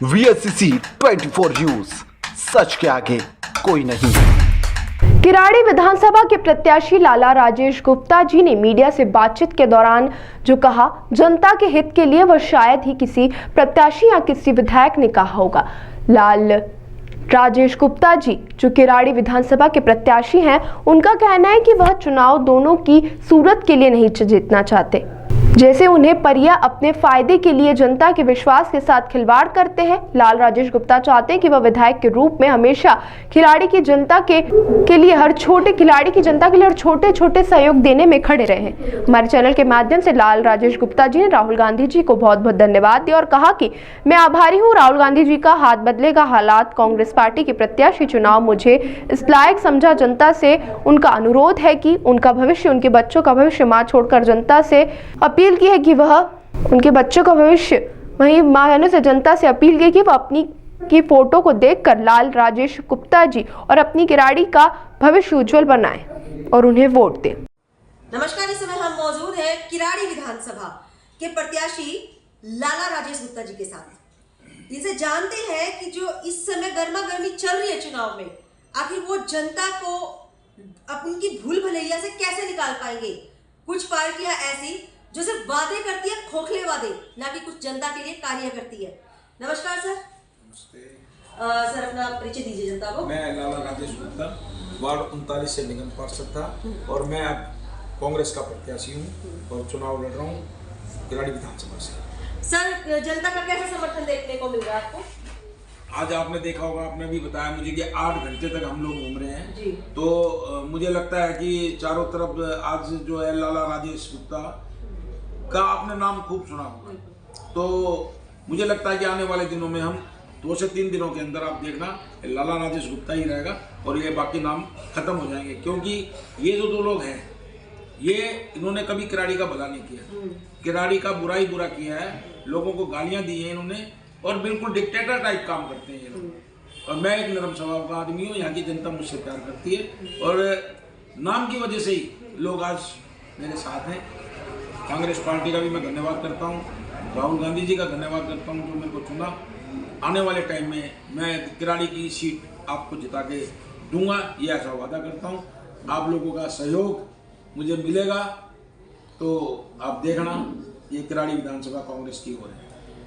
VSCC 24 news, सच के आगे कोई नहीं। किराड़ी विधानसभा के प्रत्याशी लाला राजेश गुप्ता जी ने मीडिया से बातचीत के दौरान जो कहा, जनता के हित के लिए वह शायद ही किसी प्रत्याशी या किसी विधायक ने कहा होगा। लाल राजेश गुप्ता जी जो किराड़ी विधानसभा के प्रत्याशी हैं, उनका कहना है कि वह चुनाव दोनों की सूरत के लिए नहीं जीतना चाहते। जैसे उन्हें परिया अपने फायदे के लिए जनता के विश्वास के साथ खिलवाड़ करते हैं। लाल राजेश गुप्ता चाहते हैं कि वह विधायक के रूप में हमेशा खिलाड़ी की जनता के लिए हर छोटे छोटे सहयोग देने में खड़े रहे। हमारे चैनल के माध्यम से लाल राजेश गुप्ता जी ने राहुल गांधी जी को बहुत बहुत धन्यवाद दिया और कहा कि मैं आभारी हूँ। राहुल गांधी जी का हाथ बदलेगा हालात, कांग्रेस पार्टी के प्रत्याशी चुनाव मुझे इस लायक समझा। जनता से उनका अनुरोध है कि उनका भविष्य, उनके बच्चों का भविष्य मां छोड़कर जनता से अपील की है कि वह उनके बच्चों का भविष्य, वहीं मां बहनों से जनता से अपील की कि वह अपनी की फोटो को देखकर लाल राजेश गुप्ता जी और अपनी किराड़ी का भविष्य उज्जवल बनाएं और उन्हें वोट दें। नमस्कार, इस समय हम मौजूद हैं किराड़ी विधानसभा के प्रत्याशी लाला राजेश गुप्ता जी के साथ। इसे जानते हैं कि जो इस समय गर्मा गर्मी चल रही है चुनाव में, आखिर वो जनता को अपनी भूल भलैया से कैसे निकाल पाएंगे। कुछ पार्टियां ऐसी जो सिर्फ वादे करती है, खोखले वादे, ना कि कुछ जनता के लिए कार्य करती है। नमस्कार सर। नमस्ते सर, अपना परिचय दीजिए जनता को। मैं लाला राजेश गुप्ता, वार्ड 39 से निगम पार्षद था और मैं अब कांग्रेस का प्रत्याशी हूँ और चुनाव लड़ रहा हूँ किराड़ी विधानसभा से। सर, जनता का कैसा समर्थन देखने को मिल रहा है आपको? आज आपने देखा होगा, आपने भी बताया मुझे कि 8 घंटे तक हम लोग घूम रहे हैं जी। तो मुझे लगता है कि चारों तरफ आज जो है लाला राजेश गुप्ता का आपने नाम खूब सुना होगा, तो मुझे लगता है कि आने वाले दिनों में हम 2 से 3 दिनों के अंदर आप देखना लाला राजेश गुप्ता ही रहेगा और ये बाकी नाम खत्म हो जाएंगे, क्योंकि ये जो 2 लोग हैं ये इन्होंने कभी किराड़ी का भला नहीं किया, किराड़ी का बुरा किया है, लोगों को गालियां दी हैं इन्होंने और बिल्कुल डिक्टेटर टाइप काम करते हैं ये लोग। और मैं एक नरम स्वभाव का आदमी हूँ, यहाँ की जनता मुझसे प्यार करती है और नाम की वजह से ही लोग आज मेरे साथ हैं। कांग्रेस पार्टी का भी मैं धन्यवाद करता हूँ, राहुल गांधी जी का धन्यवाद करता हूँ जो मेरे को चुना। आने वाले टाइम में मैं किराड़ी की सीट आपको जिता के दूंगा, ये ऐसा वादा करता हूँ। आप लोगों का सहयोग मुझे मिलेगा तो आप देखना ये किराड़ी विधानसभा कांग्रेस की ओर है।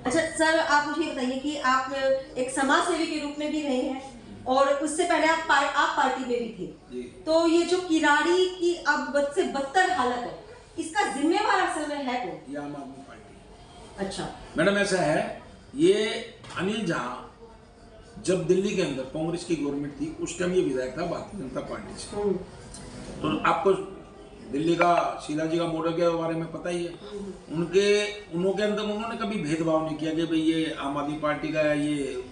अच्छा सर, आप मुझे बताइए कि आप एक समाज सेवी के रूप में भी रहे हैं और उससे पहले आप पार्टी में भी थे, तो ये जो किराड़ी की अब बद से बदतर हालत है, इसका जिम्मेवार असल में है कौन? ये आम आदमी पार्टी। अच्छा मैडम, ऐसा है, ये अनिल जहां जब दिल्ली के अंदर कांग्रेस की गवर्नमेंट थी उस टाइम ये विधायक था भारतीय जनता पार्टी से। तो आपको दिल्ली का शीला जी का मॉडल के बारे में पता ही है। उनके अंदर उन्होंने कभी भेदभाव नहीं किया कि भाई ये आम आदमी पार्टी का है, ये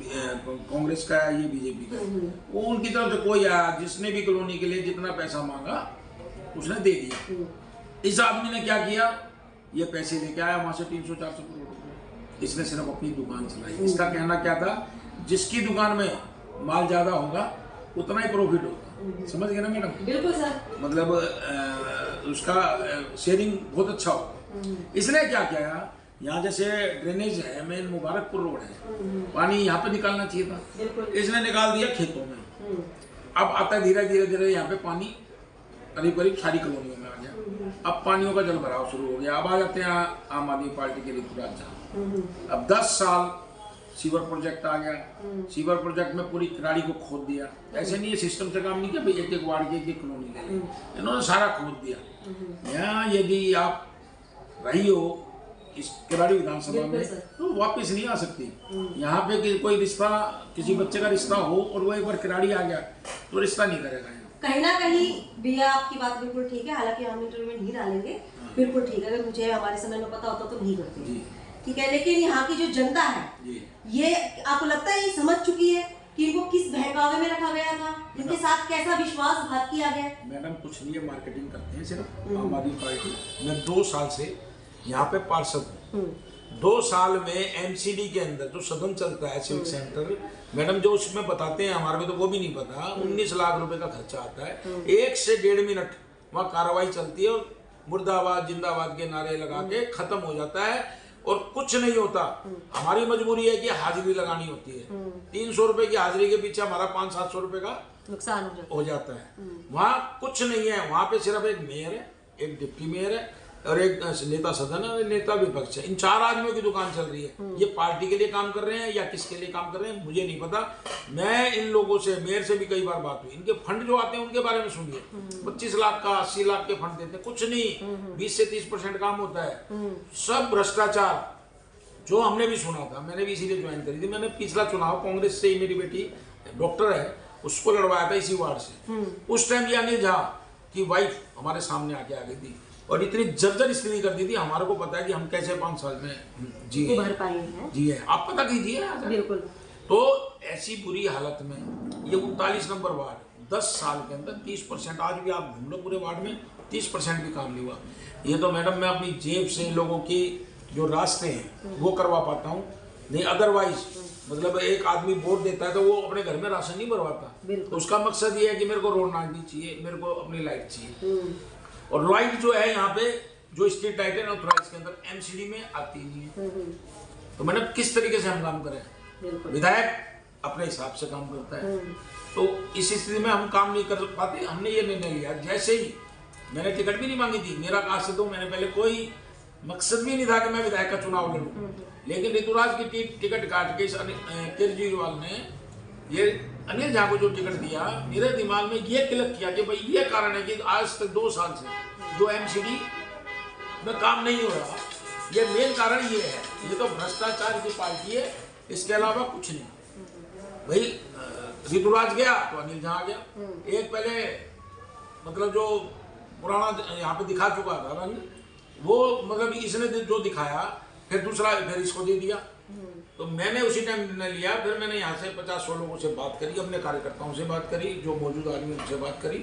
कांग्रेस का है, ये बीजेपी का है। वो उनकी तरफ से कोई आया, जिसने भी कॉलोनी के लिए जितना पैसा मांगा उसने दे दिया। इस आदमी ने क्या किया, ये पैसे लेके आया वहां से 300-400 करोड़ रुपए, इसने सिर्फ अपनी दुकान चलाई। इसका कहना क्या था, जिसकी दुकान में माल ज्यादा होगा उतना ही प्रॉफिट होगा। समझ गए ना मैडम? बिल्कुल सर। मतलब उसका शेयरिंग बहुत अच्छा होगा। इसने क्या किया, यहाँ जैसे ड्रेनेज है, मेन मुबारकपुर रोड है, पानी यहाँ पे निकालना चाहिए था, इसने निकाल दिया खेतों में। अब आता धीरे धीरे यहाँ पे पानी करीब सारी कॉलोनियों में आ गया। अब पानियों का जल भराव शुरू हो गया। अब आ जाते हैं आम आदमी पार्टी के ऋतुराज जहाँ। अब 10 साल सीवर प्रोजेक्ट आ गया, सीवर प्रोजेक्ट में पूरी किराड़ी को खोद दिया। ऐसे नहीं, ये सिस्टम से काम नहीं किया भाई एक वार्ड की एक कॉलोनी ले, इन्होंने सारा खोद दिया। यहाँ यदि आप रही हो इस किराड़ी विधानसभा में तो वापस नहीं आ सकती। यहाँ पे कोई रिश्ता, किसी बच्चे का रिश्ता हो और वो एक बार किराड़ी आ गया तो रिश्ता नहीं करेगा। कहीं ना कहीं भैया आपकी बात बिल्कुल ठीक है, हालांकि हम इंटरव्यू में नहीं डालेंगे, बिल्कुल ठीक है। अगर मुझे हमारे समय में पता होता तो नहीं करते, ठीक है। लेकिन यहाँ की जो जनता है ये आपको लगता है ये समझ चुकी है कि इनको किस बहकावे में रखा गया था, इनके साथ कैसा विश्वासघात किया गया? मैडम कुछ नहीं है, मार्केटिंग करते हैं सिर्फ आम आदमी पार्टी। मैं 2 साल से यहाँ पे पार्षद हूँ। 2 साल में एमसीडी के अंदर जो सदन चलता है सिविक सेंटर, मैडम जो उसमें बताते हैं, हमारे में तो वो भी नहीं पता, 19 लाख रुपए का खर्चा आता है। 1 से 1.5 मिनट वहाँ कार्रवाई चलती है और मुर्दाबाद जिंदाबाद के नारे लगा के खत्म हो जाता है। और कुछ नहीं होता। हमारी मजबूरी है कि हाजिरी लगानी होती है। 300 रुपए की हाजिरी के पीछे हमारा 500-700 रुपए का नुकसान हो जाता है। वहाँ कुछ नहीं है, वहाँ पे सिर्फ एक मेयर है, एक डिप्टी मेयर है और एक नेता सदन है और नेता विपक्ष है। इन 4 आदमियों की दुकान चल रही है। ये पार्टी के लिए काम कर रहे हैं या किसके लिए काम कर रहे हैं मुझे नहीं पता। मैं इन लोगों से, मेयर से भी कई बार बात हुई, इनके फंड जो आते हैं उनके बारे में सुनिए। 25 लाख का 80 लाख के फंड देते हैं, कुछ नहीं, 20 से 30% काम होता है। सब भ्रष्टाचार जो हमने भी सुना था, मैंने भी इसीलिए ज्वाइन करी थी। मैंने पिछला चुनाव कांग्रेस से ही, मेरी बेटी डॉक्टर है, उसको लड़वाया था इसी वार्ड से। उस टाइम ये अनिल झा की वाइफ हमारे सामने आके आ गई थी और इतनी जर्जर स्थिति कर दी थी। हमारे को पता है कि हम कैसे 5 साल में जिए जिए, आप पता कीजिए। बिल्कुल। तो ऐसी बुरी हालत में ये 39 नंबर वार्ड 10 साल के अंदर 30%, आज भी आप घूम लो पूरे वार्ड में 30% भी काम नहीं हुआ। ये तो मैडम मैं अपनी जेब से लोगों की जो रास्ते हैं वो करवा पाता हूँ, नहीं अदरवाइज मतलब एक आदमी वोट देता है तो वो अपने घर में राशन नहीं भरवाता। तो उसका मकसद ये है कि मेरे को रोड नाली चाहिए, मेरे को अपनी लाइट चाहिए। और लाइट जो है यहाँ पे जो स्ट्रीट लाइट है ऑथराइज के अंदर एमसीडी में आती नहीं है। तो मैंने किस तरीके से हम काम करें, विधायक अपने हिसाब से काम करता है। तो इस स्थिति में हम काम नहीं कर पाते। हमने ये निर्णय लिया, जैसे ही मैंने टिकट भी नहीं मांगी थी, मेरा आज से 2 महीने पहले कोई मकसद भी नहीं था कि मैं विधायक का चुनाव लड़ूं। लेकिन ऋतुराज की टिकट काट के केजरीवाल ने ये अनिल झा को जो टिकट दिया, मेरे दिमाग में ये क्लिक किया कि भाई ये कारण है कि आज तक 2 साल से जो एमसीडी में काम नहीं हो रहा, ये मेन कारण ये है। ये तो भ्रष्टाचार की पार्टी है, इसके अलावा कुछ नहीं। भाई ऋतुराज गया तो अनिल झा आ गया। एक पहले मतलब जो पुराना यहाँ पे दिखा चुका था रंग, वो मतलब इसने जो दिखाया फिर दूसरा फिर इसको दे दिया। तो मैंने उसी टाइम निर्णय लिया। फिर मैंने यहाँ से 50-100 लोगों से बात करी, अपने कार्यकर्ताओं से बात करी, जो मौजूद आदमी उनसे बात करी।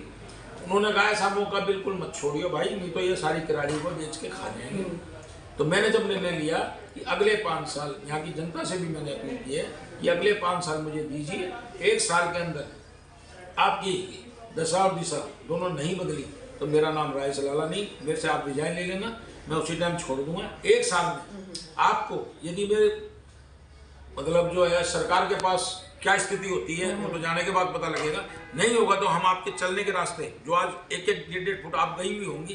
उन्होंने कहा ऐसा मौका बिल्कुल मत छोड़िए भाई, नहीं तो ये सारी किराड़ी को बेच के खा जाएंगे। तो मैंने जब निर्णय लिया कि अगले 5 साल, यहाँ की जनता से भी मैंने अपील की है कि अगले 5 साल मुझे दीजिए। 1 साल के अंदर आपकी दशा और दिशा दोनों नहीं बदली तो मेरा नाम राजेश लाला नहीं, मेरे से आप रिजाइन ले लेना, मैं उसी टाइम छोड़ दूंगा। 1 साल में आपको यदि मेरे मतलब जो है सरकार के पास क्या स्थिति होती है वो तो जाने के बाद पता लगेगा। नहीं होगा तो हम आपके चलने के रास्ते जो आज 1-1, 1.5 फुट आप गई हुई होंगी,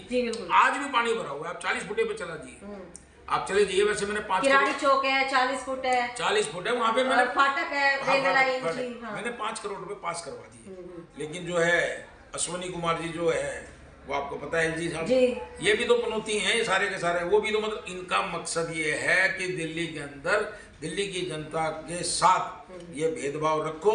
आज भी पानी भरा हुआ है, आप 40 फुटे पे चला जाइए, आप चले जाइए। वैसे मैंने 5 चौक है, 40 फुट है, 40 फुट है वहाँ पे मैंने फाटक है, रेलवे लाइन, मैंने 5 करोड़ रुपए पास करवा दिए। लेकिन जो है अश्वनी कुमार जी जो है वो आपको पता है जी साहब, ये भी तो पनौती हैं सारे के सारे। वो भी तो मतलब इनका मकसद ये है कि दिल्ली के अंदर दिल्ली की जनता के साथ ये भेदभाव रखो,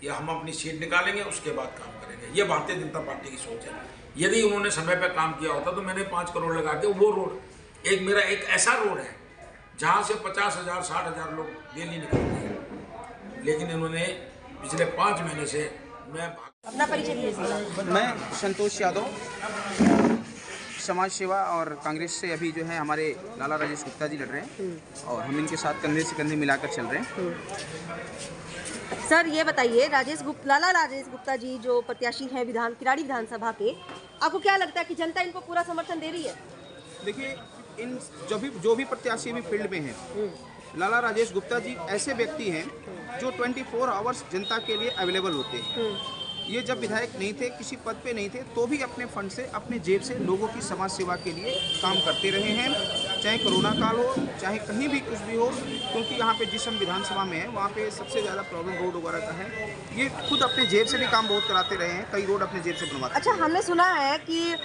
ये हम अपनी सीट निकालेंगे उसके बाद काम करेंगे। ये भारतीय जनता पार्टी की सोच है। यदि उन्होंने समय पर काम किया होता तो मैंने 5 करोड़ लगा के वो रोड, एक मेरा एक ऐसा रोड है जहाँ से 50,000 60,000 लोग डेली निकलते हैं, लेकिन इन्होंने पिछले 5 महीने से अपना परिचय दीजिए। मैं संतोष यादव, समाज सेवा और कांग्रेस से अभी जो है हमारे लाला राजेश गुप्ता जी लड़ रहे हैं और हम इनके साथ कंधे से कंधे मिलाकर चल रहे हैं। सर ये बताइए, लाला राजेश गुप्ता जी जो प्रत्याशी हैं किराड़ी विधानसभा के, आपको क्या लगता है कि जनता इनको पूरा समर्थन दे रही है? देखिए, इन जो भी प्रत्याशी अभी फील्ड में हैं, लाला राजेश गुप्ता जी ऐसे व्यक्ति हैं जो 24 आवर्स जनता के लिए अवेलेबल होते हैं। ये जब विधायक नहीं थे, किसी पद पे नहीं थे, तो भी अपने फंड से, अपने जेब से लोगों की समाज सेवा के लिए काम करते रहे हैं, चाहे कोरोना काल हो, चाहे कहीं भी कुछ भी हो। क्योंकि यहाँ पे जिस हम विधानसभा में है वहाँ पे सबसे ज़्यादा प्रॉब्लम रोड वगैरह का है। ये खुद अपने जेब से भी काम बहुत कराते रहे हैं, कई रोड अपने जेब से बनवाते। अच्छा, हमने सुना है कि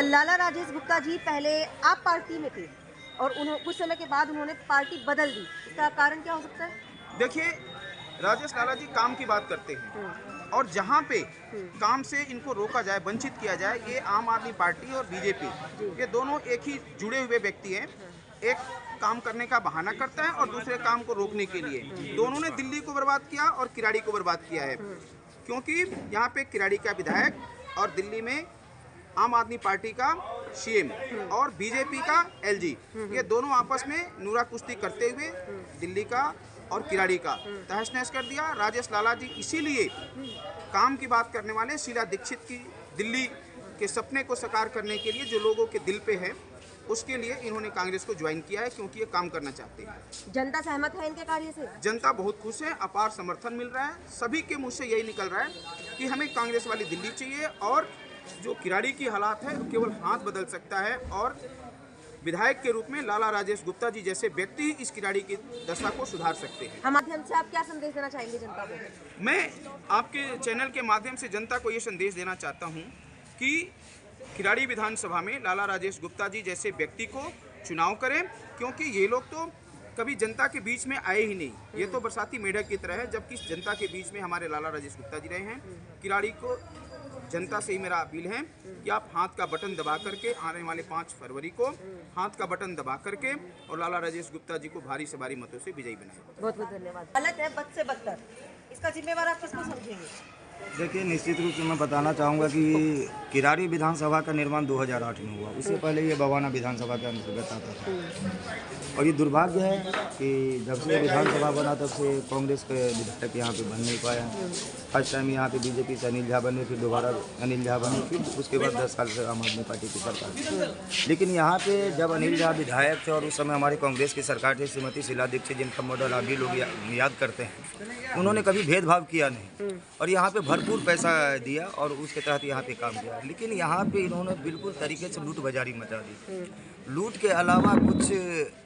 लाला राजेश गुप्ता जी पहले आप पार्टी में थे और कुछ समय के बाद उन्होंने पार्टी बदल दी, इसका कारण क्या हो सकता है? देखिए, राजेश लाला जी काम की बात करते हैं और जहाँ पे काम से इनको रोका जाए, वंचित किया जाए, ये आम आदमी पार्टी और बीजेपी, ये दोनों एक ही जुड़े हुए व्यक्ति हैं। एक काम करने का बहाना करता है और दूसरे काम को रोकने के लिए दोनों ने दिल्ली को बर्बाद किया और किराड़ी को बर्बाद किया है। क्योंकि यहाँ पे किराड़ी का विधायक और दिल्ली में आम आदमी पार्टी का सीएम और बीजेपी का एलजी, ये दोनों आपस में नूरा कुश्ती करते हुए दिल्ली का और किराड़ी का तहस नहस कर दिया। राजेश लाला जी इसीलिए काम की बात करने वाले शीला दीक्षित की दिल्ली के सपने को साकार करने के लिए जो लोगों के दिल पे है उसके लिए इन्होंने कांग्रेस को ज्वाइन किया है, क्योंकि ये काम करना चाहते हैं। जनता सहमत है इनके कार्य से? जनता बहुत खुश है, अपार समर्थन मिल रहा है। सभी के मुंह से यही निकल रहा है कि हमें कांग्रेस वाली दिल्ली चाहिए, और जो किराड़ी की हालात है केवल हाथ बदल सकता है, और विधायक के रूप में लाला राजेश गुप्ता जी जैसे व्यक्ति ही इस किराड़ी की दशा को सुधार सकते हैं। हम माध्यम से आप क्या संदेश देना चाहेंगे जनता को? मैं आपके चैनल के माध्यम से जनता को ये संदेश देना चाहता हूँ कि किराड़ी विधानसभा में लाला राजेश गुप्ता जी जैसे व्यक्ति को चुनाव करें, क्योंकि ये लोग तो कभी जनता के बीच में आए ही नहीं। ये तो बरसाती मेढक की तरह है, जबकि जनता के बीच में हमारे लाला राजेश गुप्ता जी रहे हैं। किराड़ी को जनता से ही मेरा अपील है कि आप हाथ का बटन दबा करके आने वाले 5 फरवरी को हाथ का बटन दबा करके और लाला राजेश गुप्ता जी को भारी से भारी मतों से विजयी बनाएं। बहुत बहुत धन्यवाद। गलत है, बद से बदतर, इसका जिम्मेवार आप किसको समझेंगे? देखिए, निश्चित रूप से मैं बताना चाहूँगा कि किराड़ी विधानसभा का निर्माण 2008 में हुआ। उससे पहले ये बवाना विधानसभा के अंतर्गत आता था, और ये दुर्भाग्य है कि जब से विधानसभा बना तब से कांग्रेस के विधायक यहाँ पे बन नहीं पाया। फर्स्ट टाइम यहाँ पे बीजेपी से अनिल झा बने, फिर दोबारा अनिल झा बने, फिर उसके बाद 10 साल से आम आदमी पार्टी की सरकार थी। लेकिन यहाँ पे जब अनिल झा विधायक थे और उस समय हमारी कांग्रेस की सरकार थी, श्रीमती शीला दीक्षित जिनका मॉडल अभी लोग याद करते हैं, उन्होंने कभी भेदभाव किया नहीं और यहाँ पे भरपूर पैसा दिया और उसके तहत यहाँ पे काम किया। लेकिन यहाँ पे इन्होंने बिल्कुल तरीके से लूट बाजारी मचा दी। लूट के अलावा कुछ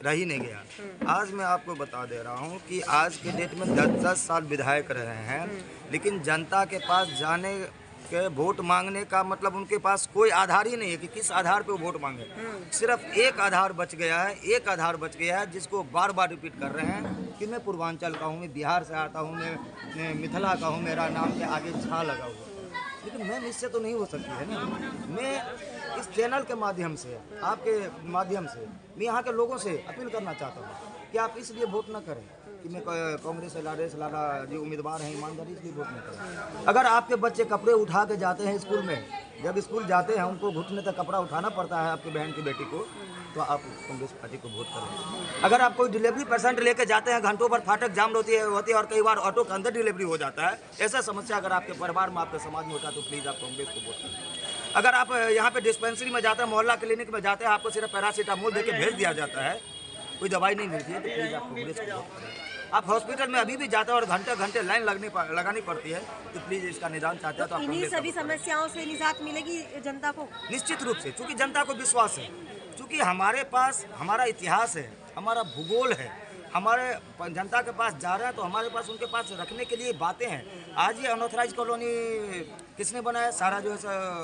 रह ही नहीं गया। आज मैं आपको बता दे रहा हूँ कि आज के डेट में 10-10 साल विधायक रहे हैं, लेकिन जनता के पास जाने के वोट मांगने का मतलब उनके पास कोई आधार ही नहीं है कि किस आधार पे वो वोट मांगे। सिर्फ एक आधार बच गया है, एक आधार बच गया है जिसको बार बार रिपीट कर रहे हैं कि मैं पूर्वांचल का हूँ, मैं बिहार से आता हूँ, मैं मिथिला का हूँ, मेरा नाम के आगे झा लगा हुआ। लेकिन मैम इससे तो नहीं हो सकती है ना। मैं इस चैनल के माध्यम से, आपके माध्यम से मैं यहाँ के लोगों से अपील करना चाहता हूँ कि आप इसलिए वोट न करें कि मैं कांग्रेस से लाला जी उम्मीदवार हैं, ईमानदारी, इसलिए वोट न करें। अगर आपके बच्चे कपड़े उठा के जाते हैं स्कूल में, जब स्कूल जाते हैं उनको घुटने तक कपड़ा उठाना पड़ता है आपकी बहन की बेटी को, तो आप कांग्रेस पार्टी को वोट करें। अगर आप कोई डिलीवरी पेशेंट लेके जाते हैं, घंटों पर फाटक जाम होती है और कई बार ऑटो के अंदर डिलीवरी हो जाता है, ऐसा समस्या अगर आपके परिवार में, आपके समाज में होता है, तो प्लीज़ आप कांग्रेस को वोट करें। अगर आप यहाँ पे डिस्पेंसरी में जाते हैं, मोहल्ला क्लिनिक में जाते हैं, आपको सिर्फ पैरासीटामोल दे के भेज दिया जाता है, कोई दवाई नहीं मिलती है, तो प्लीज़ आप कांग्रेस को वोट करें। आप हॉस्पिटल में अभी भी जाते हैं और घंटे लाइन लगानी पड़ती है, तो प्लीज़ इसका निदान चाहते हैं तो आप इन्हीं सभी समस्याओं से निजात मिलेगी जनता को? निश्चित रूप से, क्योंकि जनता को विश्वास है, क्योंकि हमारे पास हमारा इतिहास है, हमारा भूगोल है, हमारे जनता के पास जा रहे हैं तो हमारे पास उनके पास रखने के लिए बातें हैं। आज ये अनऑथराइज कॉलोनी किसने बनाया? सारा जो है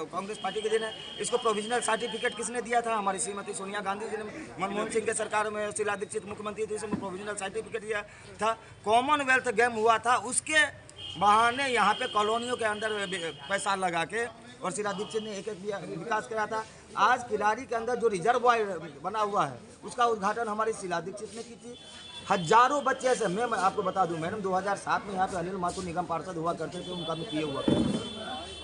कांग्रेस पार्टी के दिन है। इसको प्रोविजनल सर्टिफिकेट किसने दिया था? हमारी श्रीमती सोनिया गांधी जी ने। मनमोहन सिंह के सरकार में शीला दीक्षित मुख्यमंत्री थी, उसमें प्रोविजनल सर्टिफिकेट दिया था। कॉमनवेल्थ गेम हुआ था, उसके बहाने यहाँ पे कॉलोनियों के अंदर पैसा लगा के और शीला दीक्षित ने एक विकास कराया था। आज किराड़ी के अंदर जो रिजर्वायर बना हुआ है उसका उद्घाटन हमारी शीला दीक्षित ने की थी। हजारों बच्चे ऐसे, मैं आपको बता दूं मैडम, 2007 में यहाँ पे अनिल माथुर निगम पार्षद हुआ करते थे, उनका मैं किए हुआ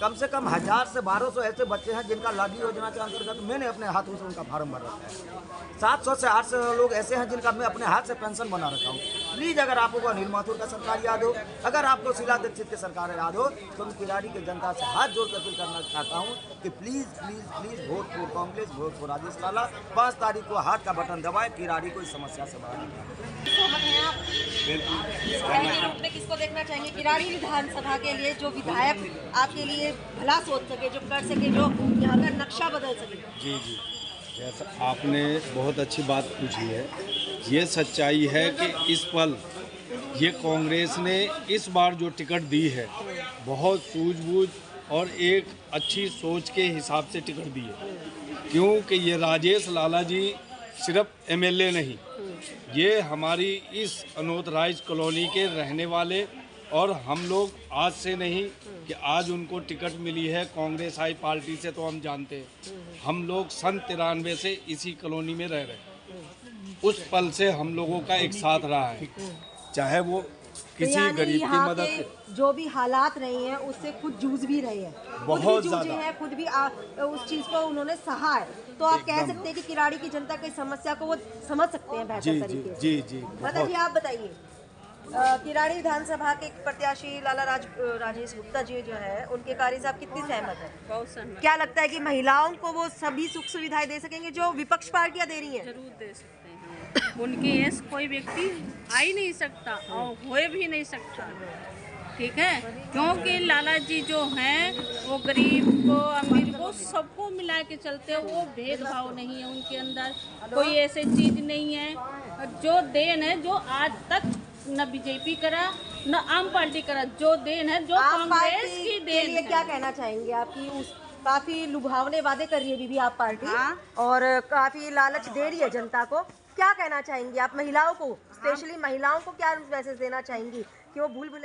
कम से कम 1000 से 1200 ऐसे बच्चे हैं जिनका लाडली योजना के अंतर्गत मैंने अपने हाथों से उनका फार्म भर रखा है। 700 से 800 लोग ऐसे हैं जिनका मैं अपने हाथ से पेंशन बना रखा हूँ। प्लीज़ अगर आपको अनिल माथुर का सरकार याद हो, अगर आपको शीला दीक्षित की सरकार याद हो, तो मैं किराड़ी की जनता से हाथ जोड़ कर अपील करना चाहता हूँ कि please vote for Congress, vote for Rajesh Lala. 5 तारीख को हाथ का बटन दबाए, किराड़ी को इस समस्या से बाहर निकालें। रूप में किसको देखना चाहेंगे किराड़ी विधानसभा के लिए, जो विधायक आपके लिए भला सोच सके, जो कर सके, जो यहाँ का नक्शा बदल सके? जी, जैसा आपने बहुत अच्छी बात पूछी है। ये सच्चाई है कि इस पल ये कांग्रेस ने इस बार जो टिकट दी है, बहुत सूझबूझ और एक अच्छी सोच के हिसाब से टिकट दी है, क्योंकि ये राजेश लाला जी सिर्फ एमएलए नहीं, ये हमारी इस अनऑथराइज्ड कॉलोनी के रहने वाले, और हम लोग आज से नहीं कि आज उनको टिकट मिली है कांग्रेस आई पार्टी से, तो हम जानते हैं हम लोग सन 93 से इसी कॉलोनी में रह रहे हैं। उस पल से हम लोगों का एक साथ रहा है, चाहे वो किसी गरीब की मदद, जो भी हालात रहे हैं उससे खुद जूझ भी रहे हैं, बहुत ज़्यादा हैं, खुद भी उस चीज़ को उन्होंने सहा है। तो आप कह सकते हैं कि किराड़ी की जनता की समस्या को वो समझ सकते हैं बेहतर तरीके से। जी माता जी आप बताइए। किराड़ी विधानसभा के प्रत्याशी लाला राजेश गुप्ता जी जो है उनके कार्य से आप कितनी सहमत है? बहुत सहमत। क्या लगता है कि महिलाओं को वो सभी सुख सुविधाएं दे सकेंगे जो विपक्ष पार्टियां दे रही हैं? जरूर दे सकते हैं। उनके ऐसे कोई व्यक्ति आ ही नहीं सकता और होए भी नहीं सकता, ठीक है, क्योंकि लाला जी जो हैं वो गरीब को अमीर को सबको मिला के चलते हैं। वो भेदभाव नहीं है उनके अंदर, कोई ऐसी चीज़ नहीं है। जो देन है, जो आज तक न बीजेपी करा न आम पार्टी करा, जो देन है, जो आम कांग्रेस पार्टी की के देन लिए है। क्या कहना चाहेंगे? आपकी उस काफी लुभावने वादे कर रही है बीबी आप पार्टी, हाँ। और काफी लालच दे रही है जनता को। क्या कहना चाहेंगी आप महिलाओं को, स्पेशली महिलाओं को क्या मैसेज देना चाहेंगी कि वो भूल भुलैया